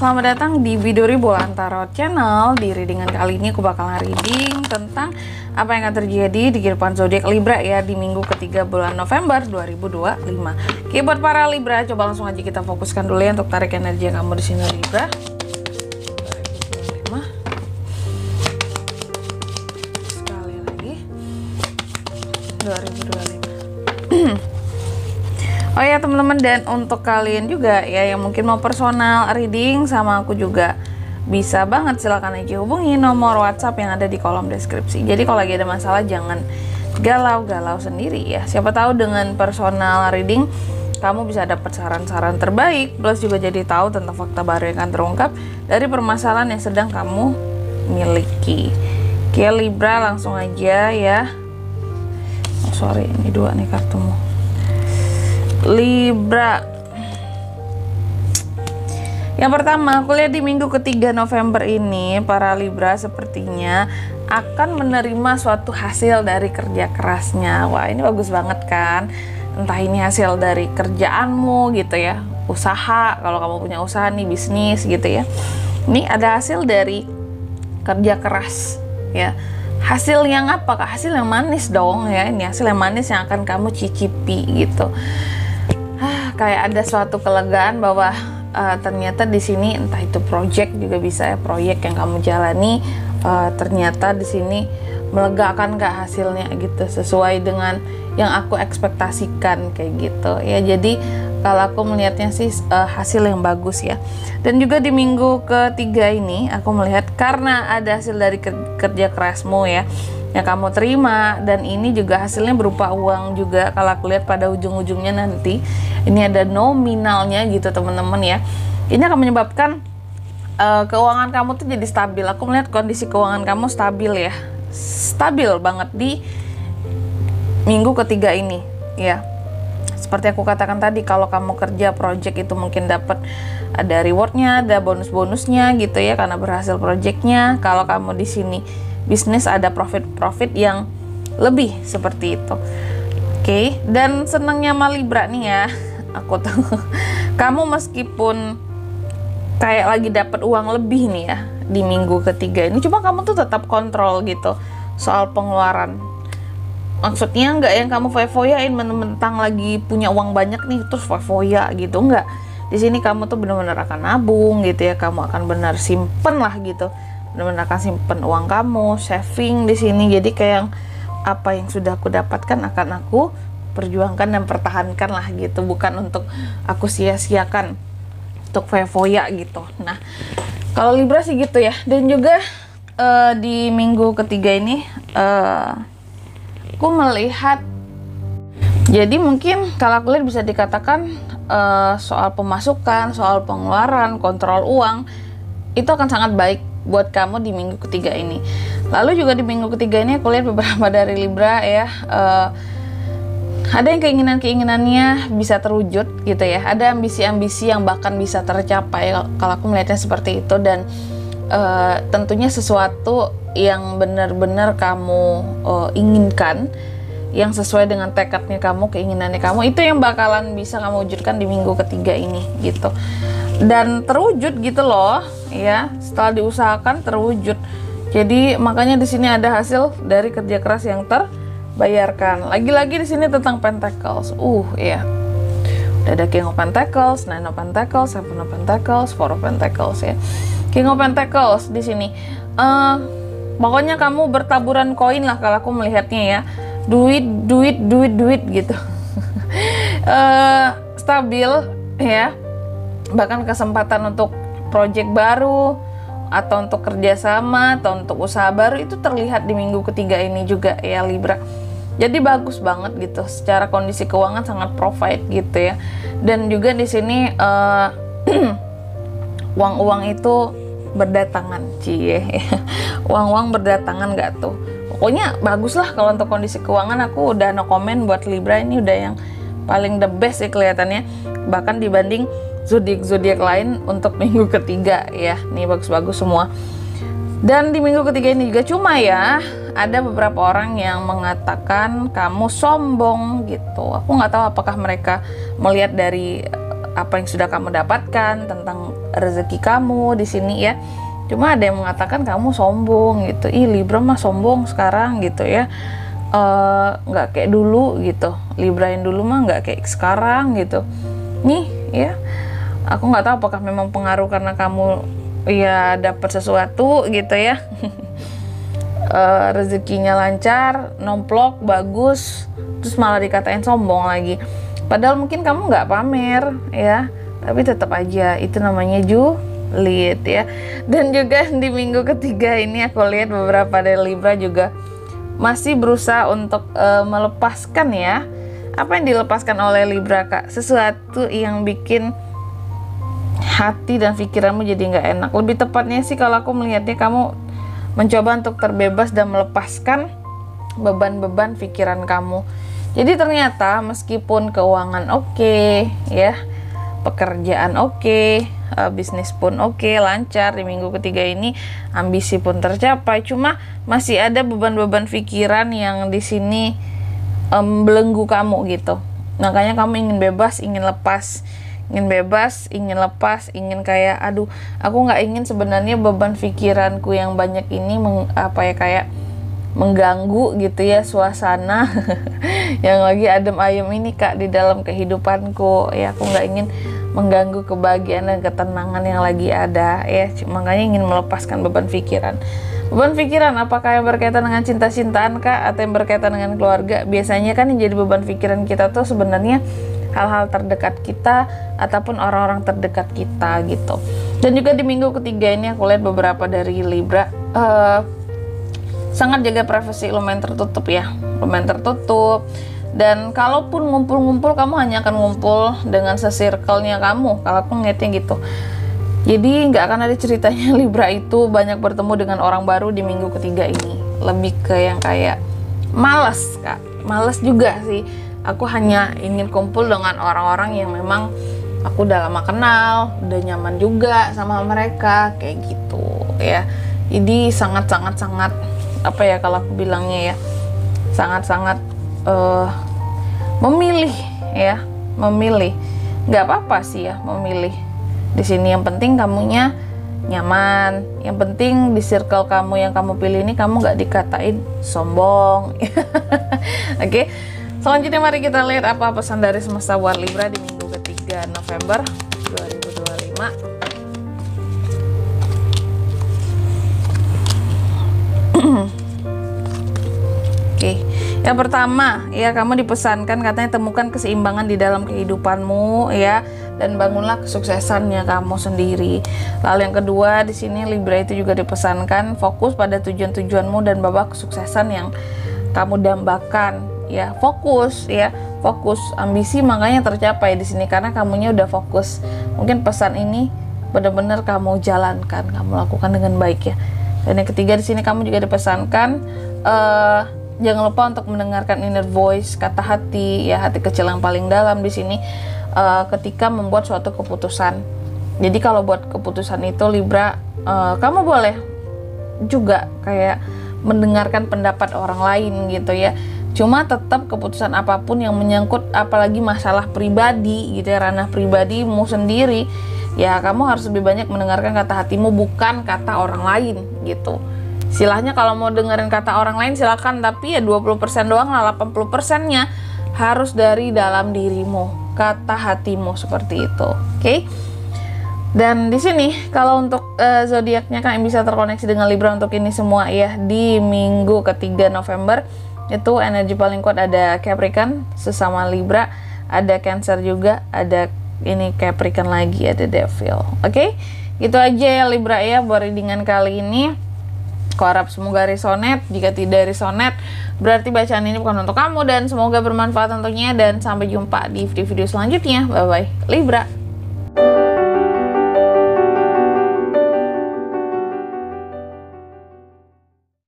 Selamat datang di Biduri Bola Tarot Channel. Di readingan kali ini aku bakalan reading tentang apa yang akan terjadi di kehidupan zodiak Libra ya di minggu ketiga bulan November 2025. Oke, buat para Libra, coba langsung aja kita fokuskan dulu ya untuk tarik energi yang kamu di sini Libra. 2025. Sekali lagi. 2025. Oh ya teman-teman, dan untuk kalian juga ya yang mungkin mau personal reading sama aku juga bisa banget, silahkan aja hubungi nomor WhatsApp yang ada di kolom deskripsi. Jadi kalau lagi ada masalah jangan galau-galau sendiri ya. Siapa tahu dengan personal reading kamu bisa dapat saran-saran terbaik, plus juga jadi tahu tentang fakta baru yang akan terungkap dari permasalahan yang sedang kamu miliki. Oke Libra, langsung aja ya. Oh sorry, ini dua nih kartumu. Libra, yang pertama aku lihat di minggu ketiga November ini para Libra sepertinya akan menerima suatu hasil dari kerja kerasnya. Wah ini bagus banget kan, entah ini hasil dari kerjaanmu gitu ya, usaha, kalau kamu punya usaha nih, bisnis gitu ya, ini ada hasil dari kerja keras ya. Hasil yang apakah? Hasil yang manis dong ya, ini hasil yang manis yang akan kamu cicipi gitu. Kayak ada suatu kelegaan bahwa ternyata di sini, entah itu project juga bisa ya, proyek yang kamu jalani ternyata di sini melegakan gak hasilnya gitu, sesuai dengan yang aku ekspektasikan kayak gitu ya. Jadi kalau aku melihatnya sih hasil yang bagus ya. Dan juga di minggu ketiga ini aku melihat karena ada hasil dari kerja kerasmu ya yang kamu terima, dan ini juga hasilnya berupa uang juga. Kalau aku lihat pada ujung-ujungnya nanti ini ada nominalnya gitu teman-teman ya. Ini akan menyebabkan keuangan kamu tuh jadi stabil. Aku melihat kondisi keuangan kamu stabil ya, stabil banget di minggu ketiga ini ya. Seperti aku katakan tadi, kalau kamu kerja project itu mungkin dapat ada rewardnya, ada bonus-bonusnya gitu ya karena berhasil projectnya. Kalau kamu di sini bisnis ada profit yang lebih seperti itu. Oke, dan senangnya sama Libra nih ya, aku tuh kamu meskipun kayak lagi dapat uang lebih nih ya di minggu ketiga ini, cuma kamu tuh tetap kontrol gitu soal pengeluaran. Maksudnya nggak yang kamu foya-foyain mentang lagi punya uang banyak nih terus foya gitu, nggak. Di sini kamu tuh benar-benar akan nabung gitu ya, kamu akan benar simpen lah gitu, benar-benar akan simpen uang kamu, saving di sini. Jadi kayak apa yang sudah aku dapatkan akan aku perjuangkan dan pertahankan lah gitu, bukan untuk aku sia-siakan untuk foya-foya gitu. Nah kalau Libra sih gitu ya. Dan juga di minggu ketiga ini aku melihat, jadi mungkin kalau aku lihat bisa dikatakan soal pemasukan, soal pengeluaran, kontrol uang itu akan sangat baik buat kamu di minggu ketiga ini. Lalu juga di minggu ketiga ini aku lihat beberapa dari Libra ya, ada yang keinginannya bisa terwujud gitu ya, ada ambisi-ambisi yang bahkan bisa tercapai kalau aku melihatnya seperti itu. Dan tentunya sesuatu yang benar-benar kamu inginkan, yang sesuai dengan tekadnya kamu, keinginannya kamu, itu yang bakalan bisa kamu wujudkan di minggu ketiga ini gitu. Dan terwujud gitu loh ya, setelah diusahakan terwujud. Jadi makanya di sini ada hasil dari kerja keras yang terbayarkan. Lagi-lagi di sini tentang Pentacles. Ya. Udah ada King of Pentacles, Nine of Pentacles, Seven of Pentacles, Four of Pentacles ya. King of Pentacles di sini. Pokoknya kamu bertaburan koin lah kalau aku melihatnya ya. Duit gitu. Stabil ya. Bahkan kesempatan untuk project baru atau untuk kerjasama atau untuk usaha baru itu terlihat di minggu ketiga ini juga ya Libra. Jadi bagus banget gitu, secara kondisi keuangan sangat provide gitu ya. Dan juga di sini uang-uang itu berdatangan, uang-uang berdatangan nggak tuh. Pokoknya bagus lah kalau untuk kondisi keuangan. Aku udah no comment buat Libra, ini udah yang paling the best ya kelihatannya, bahkan dibanding zodiak lain untuk minggu ketiga ya. Nih bagus-bagus semua. Dan di minggu ketiga ini juga, cuma ya ada beberapa orang yang mengatakan kamu sombong gitu. Aku nggak tahu apakah mereka melihat dari apa yang sudah kamu dapatkan, tentang rezeki kamu di sini ya. Cuma ada yang mengatakan kamu sombong gitu. Ih, Libra mah sombong sekarang gitu ya. Nggak kayak dulu gitu. Libra yang dulu mah nggak kayak sekarang gitu. Nih ya, aku nggak tahu apakah memang pengaruh karena kamu ya dapat sesuatu gitu ya. Rezekinya lancar, nomplok, bagus, terus malah dikatain sombong lagi. Padahal mungkin kamu nggak pamer ya, tapi tetap aja itu namanya julid ya. Dan juga di minggu ketiga ini aku lihat beberapa dari Libra juga masih berusaha untuk melepaskan ya. Apa yang dilepaskan oleh Libra, Kak? Sesuatu yang bikin hati dan pikiranmu jadi nggak enak. Lebih tepatnya sih kalau aku melihatnya kamu mencoba untuk terbebas dan melepaskan beban-beban pikiran kamu. Jadi ternyata meskipun keuangan oke, ya, pekerjaan oke, bisnis pun oke, lancar di minggu ketiga ini, ambisi pun tercapai, cuma masih ada beban-beban pikiran yang di sini belenggu kamu gitu. Makanya kamu ingin bebas, ingin lepas, ingin bebas, ingin lepas, ingin kayak aduh, aku nggak ingin sebenarnya beban pikiranku yang banyak ini kayak mengganggu gitu ya suasana yang lagi adem ayem ini, Kak, di dalam kehidupanku ya. Aku nggak ingin mengganggu kebahagiaan dan ketenangan yang lagi ada ya. Makanya ingin melepaskan beban pikiran. Beban pikiran apakah yang berkaitan dengan cinta-cintaan, Kak, atau yang berkaitan dengan keluarga? Biasanya kan yang jadi beban pikiran kita tuh sebenarnya hal-hal terdekat kita ataupun orang-orang terdekat kita gitu. Dan juga di minggu ketiga ini aku lihat beberapa dari Libra sangat jaga privasi, lumayan tertutup ya, lumayan tertutup. Dan kalaupun ngumpul-ngumpul, kamu hanya akan ngumpul dengan se-circle-nya kamu, kalau aku ngeliatnya gitu. Jadi nggak akan ada ceritanya Libra itu banyak bertemu dengan orang baru di minggu ketiga ini. Lebih ke yang kayak malas, Kak. Malas juga sih. Aku hanya ingin kumpul dengan orang-orang yang memang aku udah lama kenal, udah nyaman juga sama mereka, kayak gitu ya. Jadi sangat-sangat apa ya kalau aku bilangnya ya, sangat-sangat memilih ya, memilih. Nggak apa-apa sih ya memilih. Di sini yang penting kamunya nyaman, yang penting di circle kamu yang kamu pilih ini kamu nggak dikatain sombong. Oke. Selanjutnya mari kita lihat apa pesan dari semesta buat Libra di minggu ketiga November 2025. Oke, yang pertama ya, kamu dipesankan katanya temukan keseimbangan di dalam kehidupanmu ya, dan bangunlah kesuksesannya kamu sendiri. Lalu yang kedua di sini Libra itu juga dipesankan fokus pada tujuan-tujuanmu dan babak kesuksesan yang kamu dambakan ya. Fokus ya, fokus, ambisi makanya tercapai di sini karena kamunya udah fokus. Mungkin pesan ini benar-benar kamu jalankan, kamu lakukan dengan baik ya. Dan yang ketiga di sini kamu juga dipesankan jangan lupa untuk mendengarkan inner voice, kata hati ya, hati kecil yang paling dalam di sini ketika membuat suatu keputusan. Jadi kalau buat keputusan itu Libra, kamu boleh juga kayak mendengarkan pendapat orang lain gitu ya. Cuma tetap keputusan apapun yang menyangkut apalagi masalah pribadi gitu ya, ranah pribadimu sendiri, ya kamu harus lebih banyak mendengarkan kata hatimu bukan kata orang lain gitu. Silahnya kalau mau dengerin kata orang lain silakan, tapi ya 20% doang lah, 80%-nya harus dari dalam dirimu, kata hatimu seperti itu. Oke? Dan di sini kalau untuk zodiaknya kan yang bisa terkoneksi dengan Libra untuk ini semua ya, di minggu ketiga November itu energi paling kuat ada Capricorn sesama Libra, ada Cancer juga, ada ini Capricorn lagi, ada Devil. Oke? Gitu aja ya Libra ya buat readingan kali ini. Aku harap semoga resonate. Jika tidak resonate, berarti bacaan ini bukan untuk kamu, dan semoga bermanfaat tentunya. Dan sampai jumpa di video-video selanjutnya. Bye bye Libra.